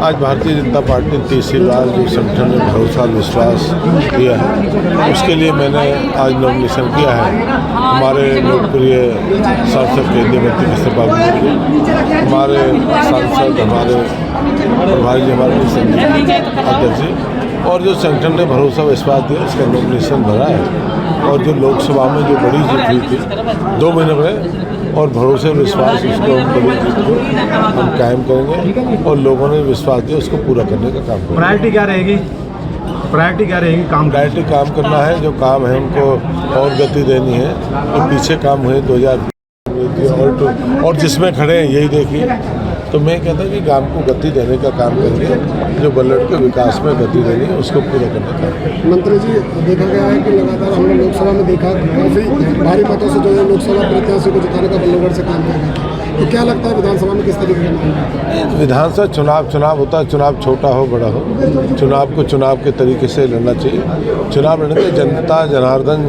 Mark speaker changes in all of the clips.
Speaker 1: आज भारतीय जनता पार्टी ने तीसरी बार जो संगठन में भरोसा विश्वास दिया है, उसके लिए मैंने आज नॉमिनेशन किया है। हमारे लोकप्रिय सांसद केंद्रीय मंत्री मिस्टर बाबू जी, हमारे सांसद, हमारे प्रभारी जी, हमारे अध्यक्ष जी, और जो संगठन ने भरोसा विश्वास दिया उसका नॉमिनेशन भरा है। और जो लोकसभा में जो बड़ी जीत हुई थी 2 महीने में, और भरोसे विश्वास उसको बड़ी जीत को हम कायम करेंगे और लोगों ने विश्वास दिया उसको पूरा करने का काम करेंगे।
Speaker 2: प्रायोरिटी क्या रहेगी?
Speaker 1: प्रायोरिटी काम करना है। जो काम है उनको और गति देनी है। जो पीछे काम हुए 2000 और जिसमें खड़े हैं यही देखिए। तो मैं कहता हूँ कि काम को गति देने का काम करेंगे, जो बल्लड़ के विकास में गति देनी है उसको पूरा करने का।
Speaker 3: मंत्री जी, देखा गया है कि लगातार हमने लोकसभा में देखा काफ़ी भारी मतों से जो है लोकसभा प्रत्याशी को जिताने का बल्लभगढ़ से काम करेगा। तो क्या लगता है विधानसभा में किस तरीके का?
Speaker 1: विधानसभा चुनाव होता है। चुनाव छोटा हो बड़ा हो, चुनाव को चुनाव के तरीके से लड़ना चाहिए। चुनाव लड़ने में जनता जनार्दन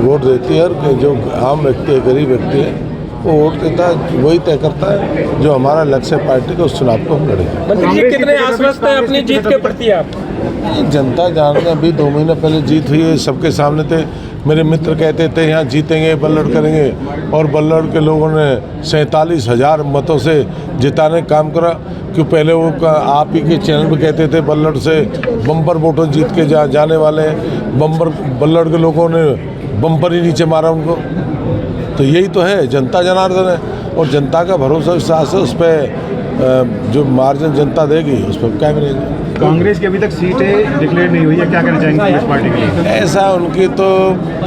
Speaker 1: वोट देती है, और जो आम व्यक्ति है, गरीब व्यक्ति है, वो वोट देता है, वही तय करता है जो हमारा लक्ष्य पार्टी का। उस चुनाव को हम लड़ेंगे।
Speaker 4: मंत्री जी, कितने आश्वस्त हैं अपनी जीत के प्रति आप?
Speaker 1: जनता जानते हैं, अभी 2 महीने पहले जीत हुई है, सबके सामने थे। मेरे मित्र कहते थे यहाँ जीतेंगे, बल्लड़ करेंगे, और बल्लड़ के लोगों ने 47,000 मतों से जिताने का काम करा। क्यों पहले वो आप ही के चैनल पे कहते थे बल्लड़ से बम्पर वोटों जीत के जाने वाले हैं। बल्लड़ के लोगों ने बम्पर ही नीचे मारा उनको। तो यही तो है, जनता जनार्दन है, और जनता का भरोसा विश्वास है। उस पर जो मार्जिन जनता देगी उस पर कायम रहेगी।
Speaker 2: कांग्रेस की अभी तक सीटें डिक्लेयर नहीं हुई है, क्या कहना चाहेंगे इस पार्टी के लिए?
Speaker 1: ऐसा उनकी तो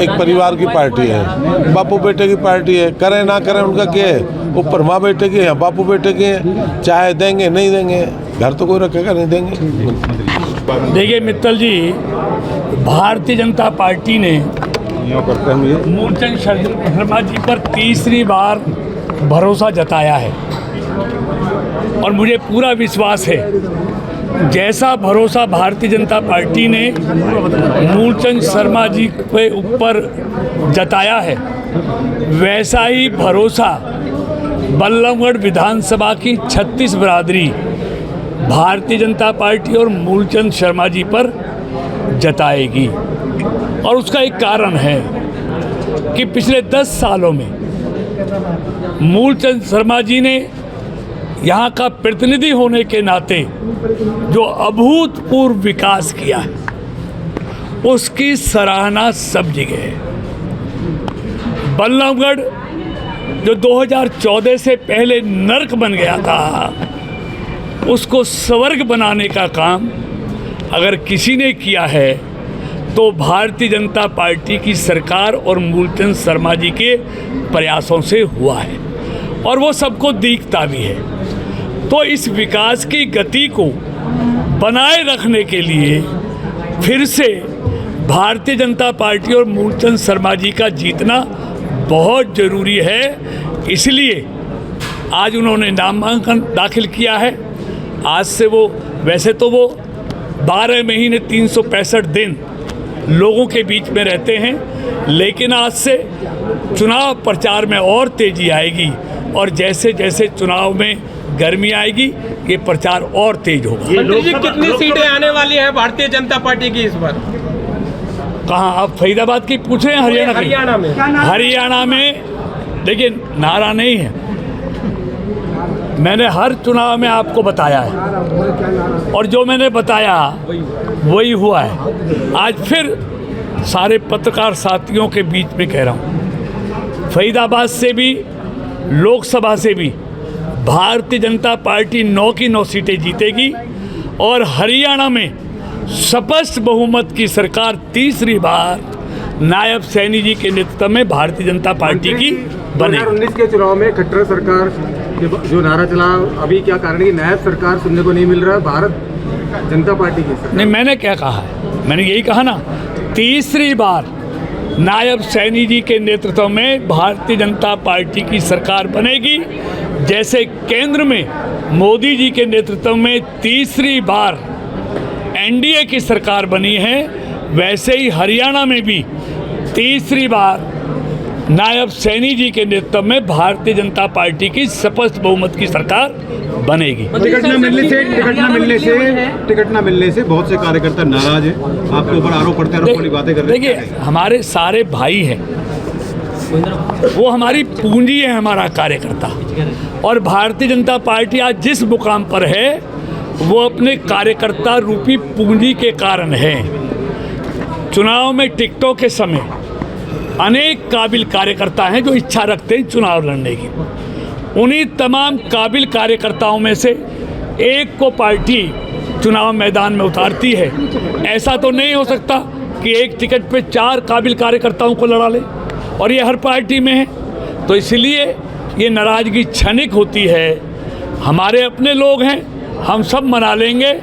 Speaker 1: एक परिवार की पार्टी है, बापू बेटे की पार्टी है। करें ना करें उनका क्या है, ऊपर माँ बेटे की है, बापू बेटे की है। चाहे देंगे नहीं देंगे, घर तो कोई रखेगा नहीं देंगे।
Speaker 5: देखिए मित्तल जी, भारतीय जनता पार्टी ने मूलचंद शर्मा जी पर तीसरी बार भरोसा जताया है, और मुझे पूरा विश्वास है जैसा भरोसा भारतीय जनता पार्टी ने मूलचंद शर्मा जी के ऊपर जताया है, वैसा ही भरोसा बल्लभगढ़ विधानसभा की 36 बिरादरी भारतीय जनता पार्टी और मूलचंद शर्मा जी पर जताएगी। और उसका एक कारण है कि पिछले 10 सालों में मूलचंद शर्मा जी ने यहाँ का प्रतिनिधि होने के नाते जो अभूतपूर्व विकास किया है, उसकी सराहना सब जगह है। बल्लभगढ़ जो 2014 से पहले नर्क बन गया था, उसको स्वर्ग बनाने का काम अगर किसी ने किया है तो भारतीय जनता पार्टी की सरकार और मूलचंद शर्मा जी के प्रयासों से हुआ है, और वो सबको दिखता भी है। तो इस विकास की गति को बनाए रखने के लिए फिर से भारतीय जनता पार्टी और मूलचंद शर्मा जी का जीतना बहुत ज़रूरी है। इसलिए आज उन्होंने नामांकन दाखिल किया है। आज से वो, वैसे तो वो 12 महीने 365 दिन लोगों के बीच में रहते हैं, लेकिन आज से चुनाव प्रचार में और तेज़ी आएगी, और जैसे जैसे चुनाव में गर्मी आएगी ये प्रचार और तेज होगा।
Speaker 4: मंत्री जी, कितनी सीटें आने वाली है भारतीय जनता पार्टी की इस बार?
Speaker 5: कहाँ आप फरीदाबाद की पूछ रहे हैं?
Speaker 4: हरियाणा में।
Speaker 5: हरियाणा में देखिए, नारा नहीं है, मैंने हर चुनाव में आपको बताया है, और जो मैंने बताया वही हुआ है। आज फिर सारे पत्रकार साथियों के बीच में कह रहा हूँ, फरीदाबाद से भी, लोकसभा से भी भारतीय जनता पार्टी 9 की 9 सीटें जीतेगी, और हरियाणा में स्पष्ट बहुमत की सरकार तीसरी बार नायब सैनी जी के नेतृत्व में भारतीय जनता पार्टी की बनेगी।
Speaker 2: 2019 के चुनाव में खट्टर सरकार जो नारा चला, अभी क्या कारण है कि नायब सरकार सुनने को नहीं मिल रहा है भारत जनता पार्टी की सरकार?
Speaker 5: नहीं, मैंने क्या कहा है, मैंने यही कहा ना, तीसरी बार नायब सैनी जी के नेतृत्व में भारतीय जनता पार्टी की सरकार बनेगी। जैसे केंद्र में मोदी जी के नेतृत्व में तीसरी बार एनडीए की सरकार बनी है, वैसे ही हरियाणा में भी तीसरी बार नायब सैनी जी के नेतृत्व में भारतीय जनता पार्टी की स्पष्ट बहुमत की सरकार बनेगी।
Speaker 2: टिकट न मिलने से बहुत से कार्यकर्ता नाराज हैं, आपके ऊपर आरोप करते हैं, वाली बातें कर रहे हैं।
Speaker 5: देखिए, हमारे सारे भाई हैं, वो हमारी पूंजी है, हमारा कार्यकर्ता। और भारतीय जनता पार्टी आज जिस मुकाम पर है वो अपने कार्यकर्ता रूपी पूंजी के कारण है। चुनाव में टिकटों के समय अनेक काबिल कार्यकर्ता हैं जो इच्छा रखते हैं चुनाव लड़ने की। उन्हीं तमाम काबिल कार्यकर्ताओं में से एक को पार्टी चुनाव मैदान में उतारती है। ऐसा तो नहीं हो सकता कि एक टिकट पे 4 काबिल कार्यकर्ताओं को लड़ा ले, और ये हर पार्टी में है। तो इसलिए ये नाराज़गी क्षणिक होती है। हमारे अपने लोग हैं, हम सब मना लेंगे,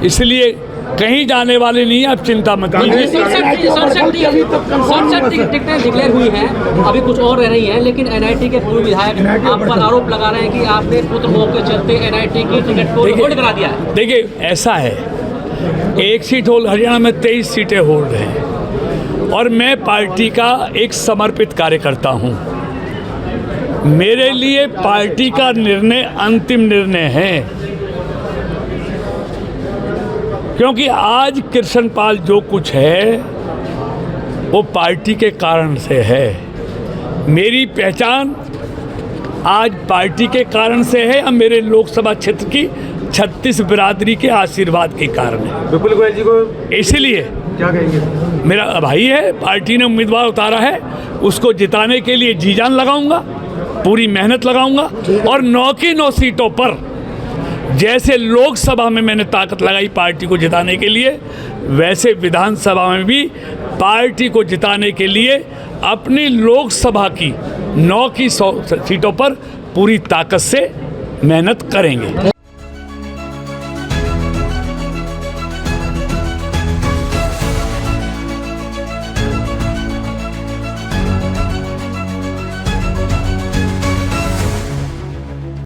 Speaker 5: इसलिए कहीं जाने वाले नहीं है, आप चिंता मत कीजिए।
Speaker 6: 67 टिकटें डिक्लेयर हुई हैं, अभी कुछ और रह रही हैं, लेकिन एनआईटी के पूर्व विधायक आप पर आरोप लगा रहे हैं कि आपने पुत्र मोह के चलते एनआईटी की टिकट को होल्ड करा दिया है।
Speaker 5: देखिए, ऐसा है, 1 सीट होल्ड, हरियाणा में 23 सीटें होल्ड हैं, और मैं पार्टी का एक समर्पित कार्यकर्ता हूँ। मेरे लिए पार्टी का निर्णय अंतिम निर्णय है, क्योंकि आज कृष्णपाल जो कुछ है वो पार्टी के कारण से है। मेरी पहचान आज पार्टी के कारण से है, या मेरे लोकसभा क्षेत्र की 36 बिरादरी के आशीर्वाद के कारण है।
Speaker 2: विपुल गोयल जी को
Speaker 5: इसलिए
Speaker 2: क्या कहेंगे?
Speaker 5: मेरा भाई है, पार्टी ने उम्मीदवार उतारा है, उसको जिताने के लिए जी जान लगाऊंगा, पूरी मेहनत लगाऊंगा। और 9 की 9 सीटों पर जैसे लोकसभा में मैंने ताकत लगाई पार्टी को जिताने के लिए, वैसे विधानसभा में भी पार्टी को जिताने के लिए अपनी लोकसभा की 9 की 100 सीटों पर पूरी ताकत से मेहनत करेंगे।